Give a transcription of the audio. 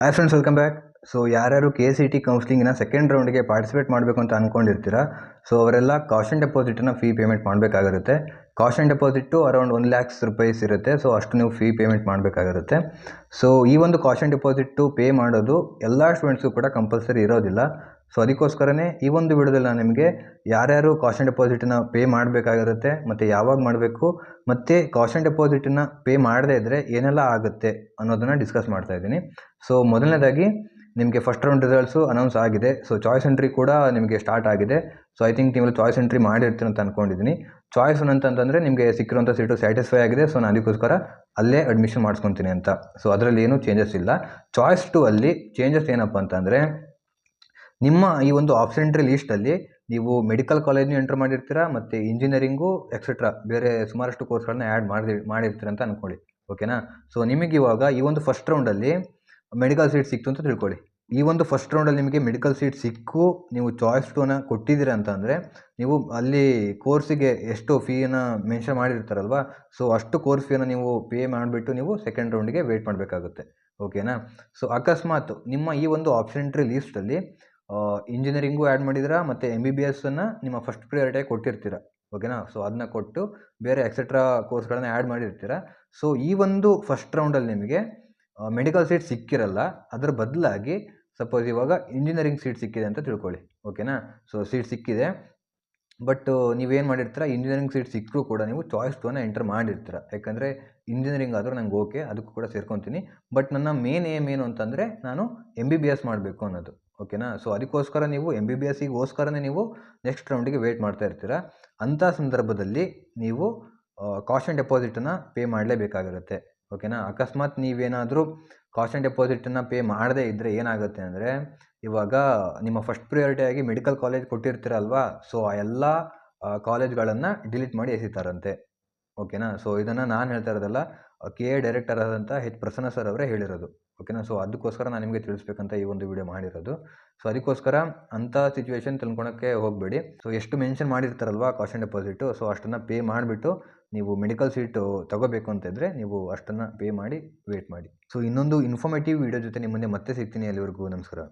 Hi friends, welcome back. So ಯಾರ್ಯಾರು KCET ಕೌನ್ಸ್ಲಿಂಗಿನ second ರೌಂಡ್ಗೆ ಪಾರ್ಟಿಸಿಪೇಟ್ ಮಾಡಬೇಕು ಅಂತ ಅಂದ್ಕೊಂಡಿರ್ತೀರಾ, ಸೊ ಅವರೆಲ್ಲ ಕಾಶನ್ ಡೆಪಾಸಿಟನ್ನ ಫೀ ಪೇಮೆಂಟ್ ಮಾಡಬೇಕಾಗಿರುತ್ತೆ. ಕಾಶನ್ ಡೆಪಾಸಿಟ್ಟು ಅರೌಂಡ್ 1,00,000 ರೂಪೀಸ್ ಇರುತ್ತೆ. ಸೊ ಅಷ್ಟು ನೀವು ಫೀ ಪೇಮೆಂಟ್ ಮಾಡಬೇಕಾಗಿರುತ್ತೆ. ಸೊ ಈ ಒಂದು ಕಾಶನ್ ಡೆಪಾಸಿಟ್ಟು ಪೇ ಮಾಡೋದು ಎಲ್ಲ ಸ್ಟೂಡೆಂಟ್ಸ್ಗೂ ಕೂಡ ಕಂಪಲ್ಸರಿ ಇರೋದಿಲ್ಲ. ಸೊ ಅದಕ್ಕೋಸ್ಕರನೇ ಈ ಒಂದು ವಿಡಿಯೋದಲ್ಲಿ ನಾನು ನಿಮಗೆ ಯಾರ್ಯಾರು ಕಾಶನ್ ಡೆಪಾಸಿಟನ್ನ ಪೇ ಮಾಡಬೇಕಾಗಿರುತ್ತೆ ಮತ್ತು ಯಾವಾಗ ಮಾಡಬೇಕು, ಮತ್ತು ಕಾಶನ್ ಡೆಪಾಸಿಟನ್ನ ಪೇ ಮಾಡದೇ ಇದ್ದರೆ ಏನೆಲ್ಲ ಆಗುತ್ತೆ ಅನ್ನೋದನ್ನು ಡಿಸ್ಕಸ್ ಮಾಡ್ತಾ ಇದ್ದೀನಿ. ಸೊ ಮೊದಲನೇದಾಗಿ ನಿಮಗೆ ಫಸ್ಟ್ ರೌಂಡ್ ರಿಸಲ್ಟ್ಸು ಅನೌನ್ಸ್ ಆಗಿದೆ. ಸೊ ಚಾಯ್ಸ್ ಎಂಟ್ರಿ ಕೂಡ ನಿಮಗೆ ಸ್ಟಾರ್ಟ್ ಆಗಿದೆ. ಸೊ ಐ ಥಿಂಕ್ ನೀವು ಚಾಯ್ಸ್ ಎಂಟ್ರಿ ಮಾಡಿರ್ತೀರ ಅಂತ ಅಂದ್ಕೊಂಡಿದ್ದೀನಿ. ಚಾಯ್ಸ್ ಅಂತಂದರೆ ನಿಮಗೆ ಸಿಕ್ಕಿರುವಂಥ ಸೀಟು ಸ್ಯಾಟಿಸ್ಫೈ ಆಗಿದೆ. ಸೊ ನಾನು ಅದಕ್ಕೋಸ್ಕರ ಅಲ್ಲೇ ಅಡ್ಮಿಷನ್ ಮಾಡಿಸ್ಕೊತೀನಿ ಅಂತ. ಸೊ ಅದರಲ್ಲಿ ಏನೂ ಚೇಂಜಸ್ ಇಲ್ಲ. ಚಾಯ್ಸ್ 2 ಅಲ್ಲಿ ಚೇಂಜಸ್ ಏನಪ್ಪ ಅಂತಂದರೆ, ನಿಮ್ಮ ಈ ಒಂದು ಆಪ್ಷನ್ ಎಂಟ್ರಿ ಲೀಸ್ಟಲ್ಲಿ ನೀವು ಮೆಡಿಕಲ್ ಕಾಲೇಜ್ನೂ ಎಂಟ್ರ್ ಮಾಡಿರ್ತೀರಾ ಮತ್ತು ಇಂಜಿನಿಯರಿಂಗು ಎಕ್ಸೆಟ್ರಾ ಬೇರೆ ಸುಮಾರಷ್ಟು ಕೋರ್ಸ್ಗಳನ್ನ ಆ್ಯಡ್ ಮಾಡಿರ್ತೀರ ಅಂತ ಅಂದ್ಕೊಳ್ಳಿ. ಓಕೆನಾ? ಸೊ ನಿಮಗೆ ಇವಾಗ ಈ ಒಂದು ಫಸ್ಟ್ ರೌಂಡಲ್ಲಿ ಮೆಡಿಕಲ್ ಸೀಟ್ ಸಿಕ್ತು ಅಂತ ತಿಳ್ಕೊಳ್ಳಿ. ಈ ಒಂದು ಫಸ್ಟ್ ರೌಂಡಲ್ಲಿ ನಿಮಗೆ ಮೆಡಿಕಲ್ ಸೀಟ್ ಸಿಕ್ಕು ನೀವು ಚಾಯ್ಸ್ 2ನ ಕೊಟ್ಟಿದ್ದೀರಾ ಅಂತಂದರೆ, ನೀವು ಅಲ್ಲಿ ಕೋರ್ಸಿಗೆ ಎಷ್ಟು ಫೀಯನ್ನು ಮೆನ್ಷನ್ ಮಾಡಿರ್ತಾರಲ್ವ, ಸೊ ಅಷ್ಟು ಕೋರ್ಸ್ ಫೀಯನ್ನು ನೀವು ಪೇ ಮಾಡಿಬಿಟ್ಟು ನೀವು ಸೆಕೆಂಡ್ ರೌಂಡಿಗೆ ವೆಯ್ಟ್ ಮಾಡಬೇಕಾಗುತ್ತೆ. ಓಕೆನಾ? ಸೊ ಅಕಸ್ಮಾತ್ ನಿಮ್ಮ ಈ ಒಂದು ಆಪ್ಷನ್ ಎಂಟ್ರಿ ಲೀಸ್ಟಲ್ಲಿ ಇಂಜಿನಿಯರಿಂಗು ಆ್ಯಡ್ ಮಾಡಿದ್ದೀರಾ ಮತ್ತು MBBS ನಿಮ್ಮ ಫಸ್ಟ್ ಪ್ರಿಯಾರಿಟಿಯಾಗಿ ಕೊಟ್ಟಿರ್ತೀರ. ಓಕೆನಾ? ಸೊ ಅದನ್ನ ಕೊಟ್ಟು ಬೇರೆ ಎಕ್ಸೆಟ್ರಾ ಕೋರ್ಸ್ಗಳನ್ನ ಆ್ಯಡ್ ಮಾಡಿರ್ತೀರ. ಸೊ ಈ ಒಂದು ಫಸ್ಟ್ ರೌಂಡಲ್ಲಿ ನಿಮಗೆ ಮೆಡಿಕಲ್ ಸೀಟ್ ಸಿಕ್ಕಿರಲ್ಲ. ಅದರ ಬದಲಾಗಿ ಸಪೋಸ್ ಇವಾಗ ಇಂಜಿನಿಯರಿಂಗ್ ಸೀಟ್ ಸಿಕ್ಕಿದೆ ಅಂತ ತಿಳ್ಕೊಳ್ಳಿ. ಓಕೆನಾ? ಸೊ ಸೀಟ್ ಸಿಕ್ಕಿದೆ, ಬಟ್ ನೀವೇನು ಮಾಡಿರ್ತೀರ, ಇಂಜಿನಿಯರಿಂಗ್ ಸೀಟ್ ಸಿಕ್ಕರೂ ಕೂಡ ನೀವು ಚಾಯ್ಸ್ 2ನ ಎಂಟರ್ ಮಾಡಿರ್ತೀರ. ಯಾಕಂದರೆ ಇಂಜಿನಿಯರಿಂಗ್ ಆದರೂ ನಂಗೆ ಓಕೆ, ಅದಕ್ಕೂ ಕೂಡ ಸೇರ್ಕೊತೀನಿ. ಬಟ್ ನನ್ನ ಮೇನ್ ಏಮ್ ಏನು ಅಂತಂದರೆ, ನಾನು MBBS ಮಾಡಬೇಕು ಅನ್ನೋದು. ಓಕೆನಾ? ಸೊ ಅದಕ್ಕೋಸ್ಕರ ನೀವು MBBSಗೋಸ್ಕರನೇ ನೀವು ನೆಕ್ಸ್ಟ್ ರೌಂಡಿಗೆ ವೆಯ್ಟ್ ಮಾಡ್ತಾ ಇರ್ತೀರ. ಅಂಥ ಸಂದರ್ಭದಲ್ಲಿ ನೀವು ಕಾಶನ್ ಡೆಪಾಸಿಟನ್ನು ಪೇ ಮಾಡಲೇಬೇಕಾಗಿರುತ್ತೆ. ಓಕೆನಾ? ಅಕಸ್ಮಾತ್ ನೀವೇನಾದರೂ ಕಾಶನ್ ಡೆಪಾಸಿಟನ್ನು ಪೇ ಮಾಡದೇ ಇದ್ದರೆ ಏನಾಗುತ್ತೆ ಅಂದರೆ, ಇವಾಗ ನಿಮ್ಮ ಫಸ್ಟ್ ಪ್ರಿಯಾರಿಟಿಯಾಗಿ ಮೆಡಿಕಲ್ ಕಾಲೇಜ್ ಕೊಟ್ಟಿರ್ತೀರಲ್ವಾ, ಸೊ ಆ ಎಲ್ಲ ಕಾಲೇಜ್ಗಳನ್ನು ಡಿಲೀಟ್ ಮಾಡಿ ಎಸಿತಾರಂತೆ. ಓಕೆನಾ? ಸೊ ಇದನ್ನು ನಾನು ಹೇಳ್ತಾ ಇರೋದಲ್ಲ, KA ಡೈರೆಕ್ಟರ್ ಆದಂಥ ಪ್ರಸನ್ನ ಸರ್ ಅವರೇ ಹೇಳಿರೋದು. ಓಕೆನಾ? ಸೊ ಅದಕ್ಕೋಸ್ಕರ ನಾನು ನಿಮಗೆ ತಿಳಿಸ್ಬೇಕಂತ ಈ ಒಂದು ವಿಡಿಯೋ ಮಾಡಿರೋದು. ಸೊ ಅದಕ್ಕೋಸ್ಕರ ಅಂಥ ಸಿಚುವೇಶನ್ ತಿಳ್ಕೊಳಕ್ಕೆ ಹೋಗಬೇಡಿ. ಸೊ ಎಷ್ಟು ಮೆನ್ಷನ್ ಮಾಡಿರ್ತಾರಲ್ವ ಕಾಶನ್ ಡೆಪಾಸಿಟು, ಸೊ ಅಷ್ಟನ್ನು ಪೇ ಮಾಡಿಬಿಟ್ಟು ನೀವು ಮೆಡಿಕಲ್ ಸೀಟು ತಗೋಬೇಕು ಅಂತಿದ್ರೆ ನೀವು ಅಷ್ಟನ್ನು ಪೇ ಮಾಡಿ ವೆಯ್ಟ್ ಮಾಡಿ. ಸೊ ಇನ್ನೊಂದು ಇನ್ಫಾರ್ಮೇಟಿವ್ ವಿಡಿಯೋ ಜೊತೆ ನಿಮ್ಮ ಮುಂದೆ ಮತ್ತೆ ಸಿಗ್ತೀನಿ. ಅಲ್ಲಿವರೆಗೂ ನಮಸ್ಕಾರ.